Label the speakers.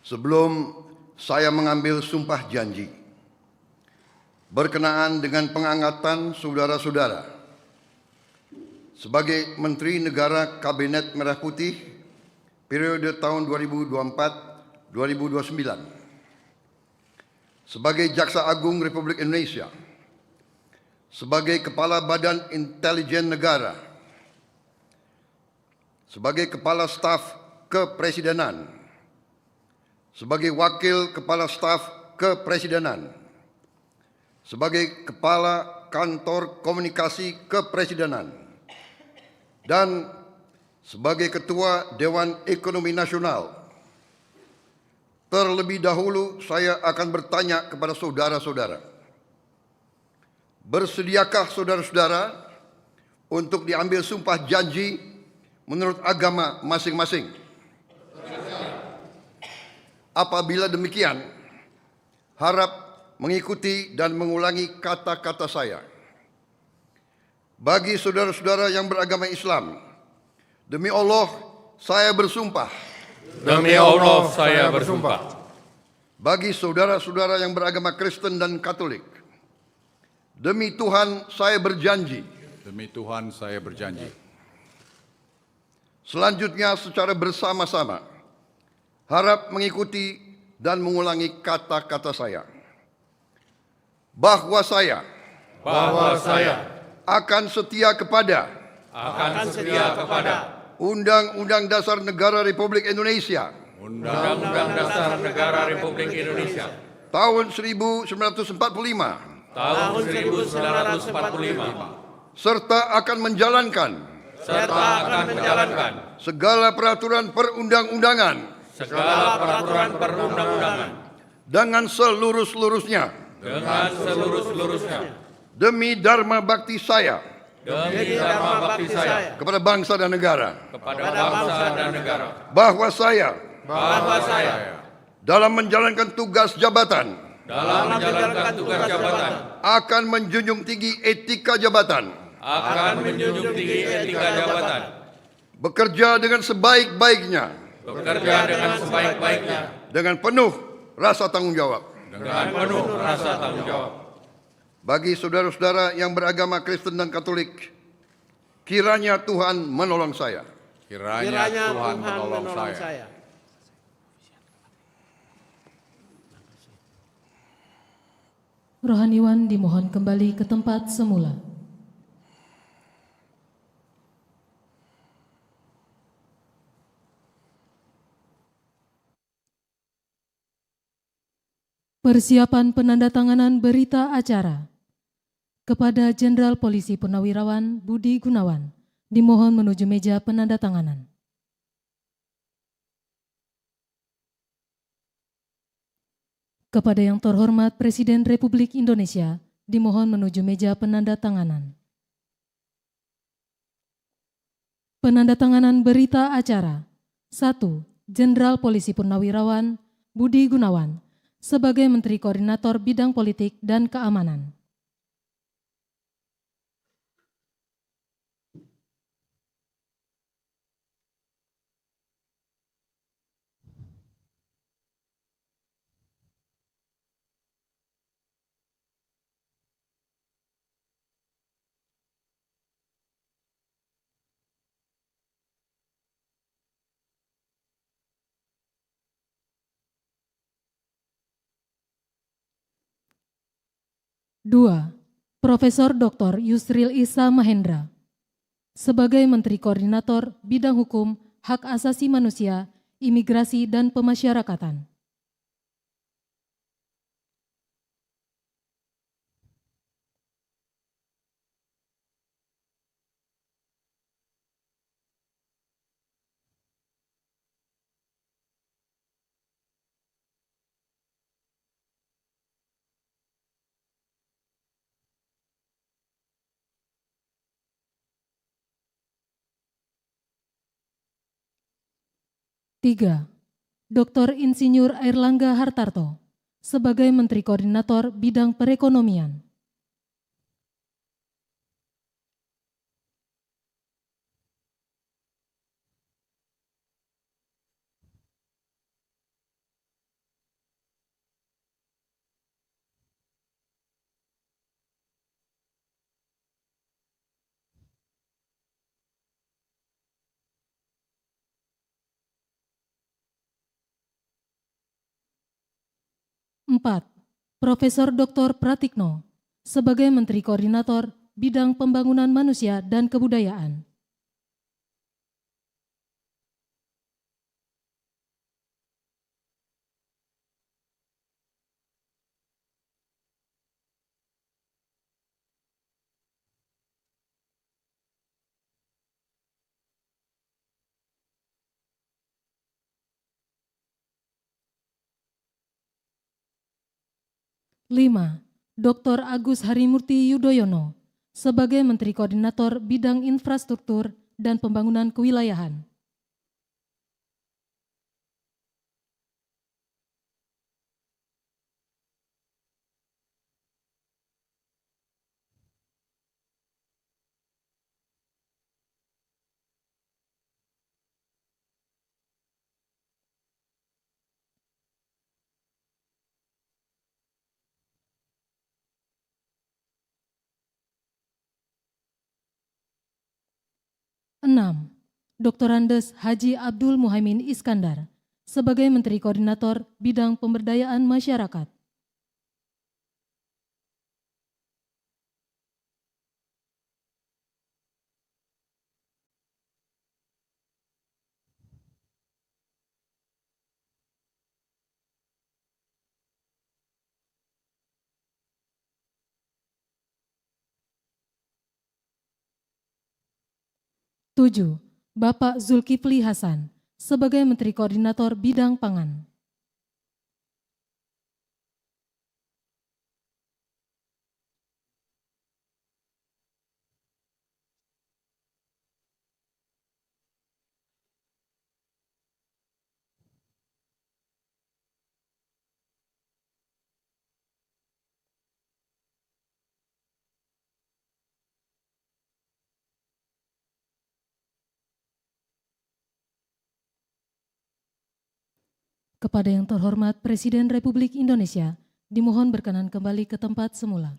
Speaker 1: Sebelum saya mengambil sumpah janji berkenaan dengan pengangkatan saudara-saudara sebagai Menteri Negara Kabinet Merah Putih periode tahun 2024-2029, sebagai Jaksa Agung Republik Indonesia, sebagai Kepala Badan Intelijen Negara, sebagai Kepala Staf Kepresidenan, sebagai Wakil Kepala Staf Kepresidenan, sebagai Kepala Kantor Komunikasi Kepresidenan, dan sebagai Ketua Dewan Ekonomi Nasional. Terlebih dahulu saya akan bertanya kepada saudara-saudara, bersediakah saudara-saudara untuk diambil sumpah janji menurut agama masing-masing? Apabila demikian, harap mengikuti dan mengulangi kata-kata saya. Bagi saudara-saudara yang beragama Islam, demi Allah saya bersumpah.
Speaker 2: Demi Allah saya bersumpah.
Speaker 1: Bagi saudara-saudara yang beragama Kristen dan Katolik, demi Tuhan saya berjanji.
Speaker 3: Demi Tuhan saya berjanji.
Speaker 1: Selanjutnya secara bersama-sama, harap mengikuti dan mengulangi kata-kata saya. Bahwa saya akan setia kepada Undang-Undang Dasar Negara Republik Indonesia
Speaker 2: Undang-Undang Dasar Negara Republik Indonesia
Speaker 1: tahun 1945 serta akan menjalankan segala peraturan perundang-undangan dengan seluruh-seluruhnya demi dharma bakti saya kepada bangsa dan negara. Bahwa saya dalam menjalankan tugas jabatan akan menjunjung tinggi etika jabatan, bekerja dengan sebaik-baiknya, dengan penuh rasa tanggung jawab. Bagi saudara-saudara yang beragama Kristen dan Katolik, kiranya Tuhan menolong saya.
Speaker 3: Kiranya Tuhan menolong saya.
Speaker 4: Rohaniwan dimohon kembali ke tempat semula. Persiapan penandatanganan berita acara. Kepada Jenderal Polisi Purnawirawan Budi Gunawan, dimohon menuju meja penandatanganan. Kepada yang terhormat Presiden Republik Indonesia, dimohon menuju meja penandatanganan. Penandatanganan berita acara. 1. Jenderal Polisi Purnawirawan Budi Gunawan sebagai Menteri Koordinator Bidang Politik dan Keamanan. 2. Profesor Dr. Yusril Issa Mahendra sebagai Menteri Koordinator Bidang Hukum, Hak Asasi Manusia, Imigrasi, dan Pemasyarakatan. 3. Dr. Insinyur Airlangga Hartarto sebagai Menteri Koordinator Bidang Perekonomian. 4. Profesor Dr. Pratikno sebagai Menteri Koordinator Bidang Pembangunan Manusia dan Kebudayaan. 5. Dr. Agus Harimurti Yudhoyono sebagai Menteri Koordinator Bidang Infrastruktur dan Pembangunan Kewilayahan. 6. Dr. Andes Haji Abdul Muhaimin Iskandar sebagai Menteri Koordinator Bidang Pemberdayaan Masyarakat. 7. Bapak Zulkifli Hasan sebagai Menteri Koordinator Bidang Pangan. 'Kepada yang terhormat Presiden Republik Indonesia, dimohon berkenan kembali ke tempat semula.